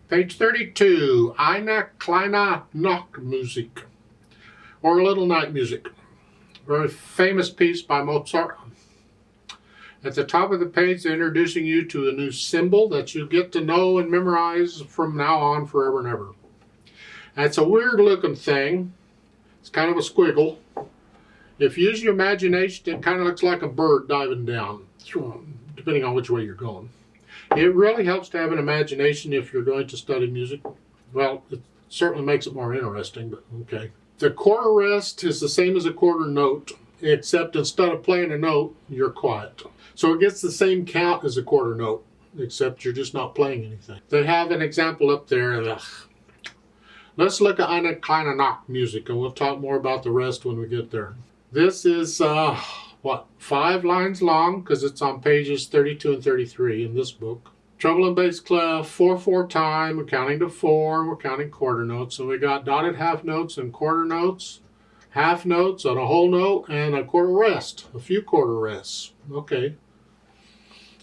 Page 32, Eine Kleine Nachtmusik, or Little Night Music. Very famous piece by Mozart. At the top of the page, they're introducing you to a new symbol that you get to know and memorize from now on forever and ever. And it's a weird looking thing. It's kind of a squiggle. If you use your imagination, it kind of looks like a bird diving down, depending on which way you're going. It really helps to have an imagination if you're going to study music. Well, it certainly makes it more interesting, but okay. The quarter rest is the same as a quarter note, except instead of playing a note, you're quiet. So it gets the same count as a quarter note, except you're just not playing anything. They have an example up there. Let's look at Eine Kleine Nachtmusik, and we'll talk more about the rest when we get there. This is, 5 lines long, because it's on pages 32 and 33 in this book. Treble and bass clef, 4/4 time, we're counting to 4, we're counting quarter notes. So we got dotted half notes and quarter notes, half notes on a whole note, and a quarter rest, a few quarter rests. Okay.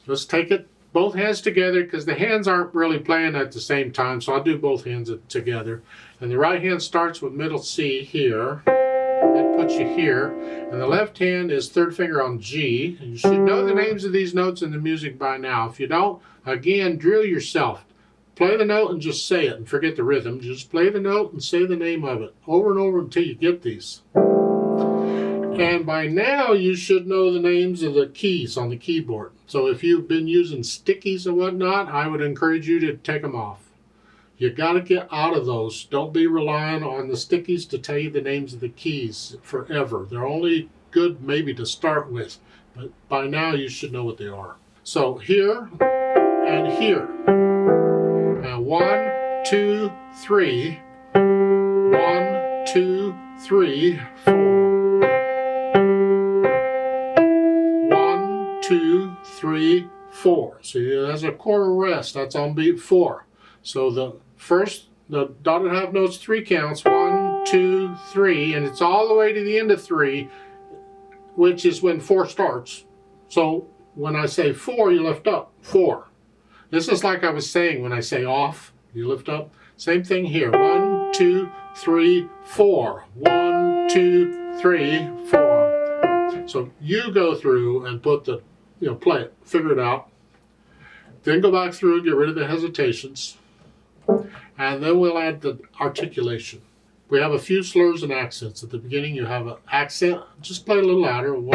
Let's take it both hands together, because the hands aren't really playing at the same time, so I'll do both hands together. And the right hand starts with middle C here. That puts you here. And the left hand is third finger on G. And you should know the names of these notes in the music by now. If you don't, again, drill yourself. Play the note and just say it and forget the rhythm. Just play the note and say the name of it over and over until you get these. And by now you should know the names of the keys on the keyboard. So if you've been using stickies and whatnot, I would encourage you to take them off. You got to get out of those. Don't be relying on the stickies to tell you the names of the keys forever. They're only good maybe to start with, but by now you should know what they are. So here and here. And 1, 2, 3. 1, 2, 3, 4. 1, 2, 3, 4. See, that's a quarter rest. That's on beat 4. So the dotted half notes 3 counts, 1, 2, 3, and it's all the way to the end of 3, which is when 4 starts. So when I say 4, you lift up 4. This is like I was saying when I say off, you lift up. Same thing here. 1, 2, 3, 4. 1, 2, 3, 4. So you go through and put the, play it, figure it out. Then go back through, get rid of the hesitations. And then we'll add the articulation. We have a few slurs and accents. At the beginning you have an accent. Just play a little louder. 1,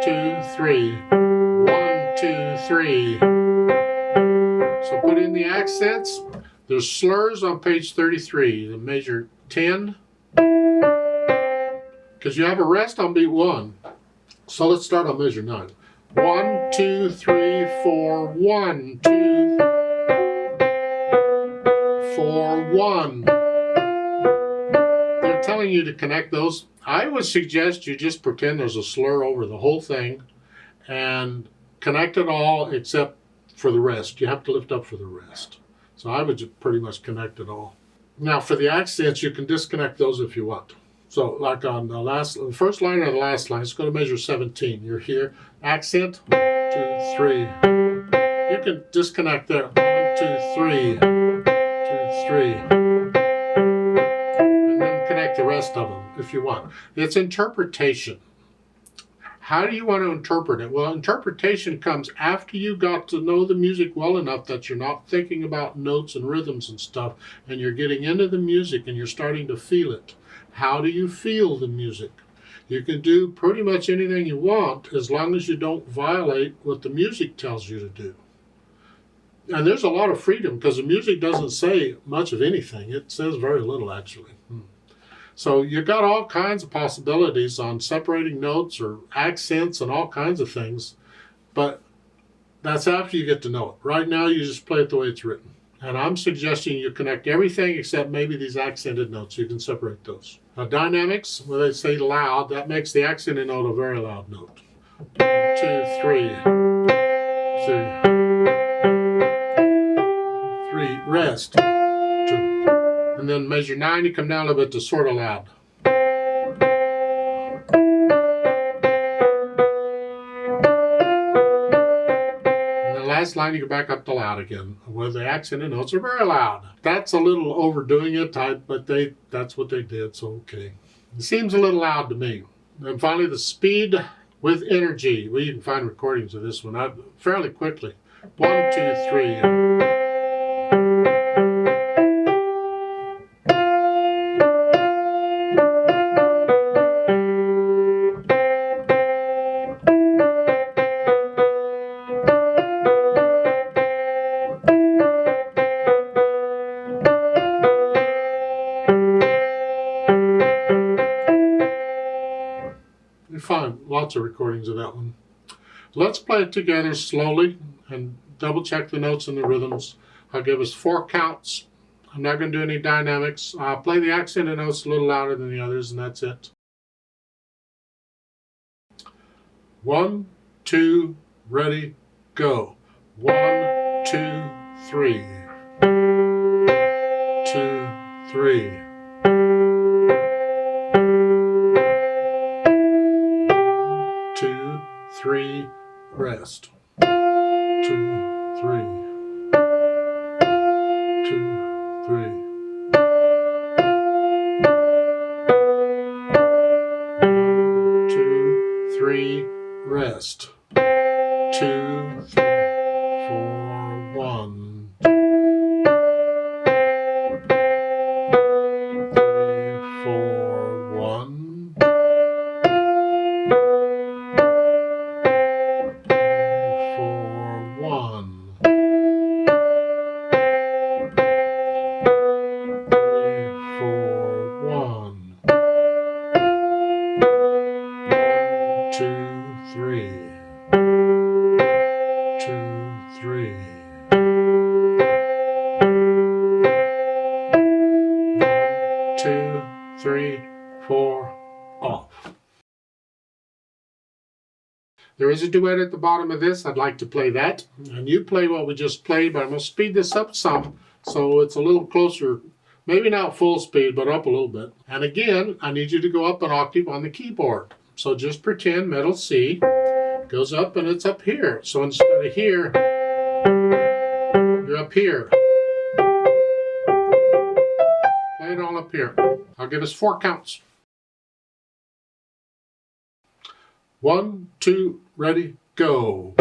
2, 3. 1, 2, 3. So put in the accents. There's slurs on page 33. The measure 10. Because you have a rest on beat 1. So let's start on measure 9. 1, 2, 3, 4. 1, 2, 4, 1. They're telling you to connect those. I would suggest you just pretend there's a slur over the whole thing and connect it all except for the rest. You have to lift up for the rest. So I would just pretty much connect it all. Now for the accents, you can disconnect those if you want. So like on the first line or the last line, let's go to measure 17. You're here, accent, 1, 2, 3. You can disconnect there, 1, 2, 3. 3, and then connect the rest of them if you want. It's interpretation. How do you want to interpret it? Well, interpretation comes after you got to know the music well enough that you're not thinking about notes and rhythms and stuff, and you're getting into the music and you're starting to feel it. How do you feel the music? You can do pretty much anything you want as long as you don't violate what the music tells you to do. And there's a lot of freedom because the music doesn't say much of anything. It says very little, actually. So you've got all kinds of possibilities on separating notes or accents and all kinds of things. But that's after you get to know it. Right now, you just play it the way it's written. And I'm suggesting you connect everything except maybe these accented notes. You can separate those. Now, dynamics, when they say loud, that makes the accented note a very loud note. 1, 2, 3. 3. Rest. 2. And then measure 9, you come down a little bit to sort of loud. And the last last line you go back up to loud again, where the accented notes are very loud. That's a little overdoing it, but that's what they did, so okay. It seems a little loud to me. And finally, the speed with energy. Well, you can find recordings of this one fairly quickly. 1, 2, 3. You find lots of recordings of that one. Let's play it together slowly and double check the notes and the rhythms. I'll give us 4 counts. I'm not going to do any dynamics. I'll play the accented notes a little louder than the others, and that's it. 1, 2, ready, go. 1, 2, 3. 2, 3. 2, 3, rest. 2, 3. 2, 3. 2, 3, rest. 2, 3, 4, 1. 3, 4, 1. 4, 1. 4, 1. 2, 3. 2, 3. 1, 2, 3, 4, off. There is a duet at the bottom of this. I'd like to play that. And you play what we just played, but I'm going to speed this up some so it's a little closer. Maybe not full speed, but up a little bit. And again, I need you to go up an octave on the keyboard. So just pretend middle C goes up and it's up here. So instead of here, you're up here. Play it all up here. I'll give us 4 counts. 1, 2, ready, go.